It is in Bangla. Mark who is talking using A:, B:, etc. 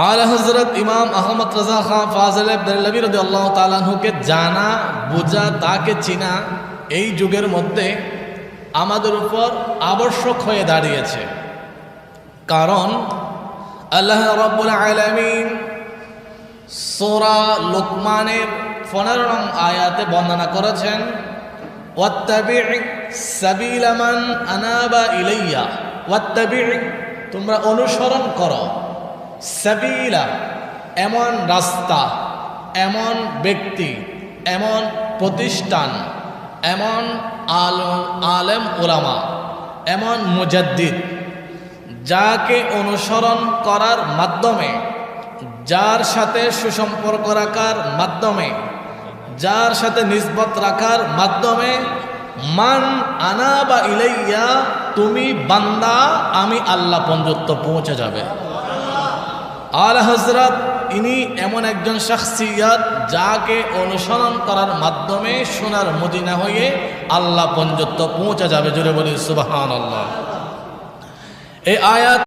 A: আলা হযরত ইমাম আহমদ রাজা খান ফাজিল বেরলভী রাদিয়াল্লাহু তাআলা আনহুকে জানা বোঝা, তাকে চিনা এই যুগের মধ্যে আমাদের উপর আবশ্যক হয়ে দাঁড়িয়েছে। কারণ আল্লাহ রাব্বুল আলামিন সূরা লুকমানের 15 নং আয়াতে বর্ণনা করেছেন, ওয়াত্তাবি' সাবিলা মান আনাবা ইলাইয়া, ওয়াত্তাবি' তোমরা অনুসরণ করো, সাবিলা এমন রাস্তা, এমন ব্যক্তি, এমন প্রতিষ্ঠান, এমন আলেম ওলামা, এমন মুজাদ্দিদ যাকে অনুসরণ করার মাধ্যমে, যার সাথে সুসম্পর্ক রাখার মাধ্যমে, যার সাথে নিসবত রাখার মাধ্যমে মান আনাবা ইলাইয়া, তুমি বান্দা আমি আল্লাহ পর্যন্ত পৌঁছে যাবে। আলা হযরত ইনি এমন একজন শখসিয়ত যাকে অনুসরণ করার মাধ্যমে সোনার মদিনা হয়ে আল্লাহ পর্যন্ত পৌঁছে যাবে। জোরে বলি সুবহানাল্লাহ। এই আয়াত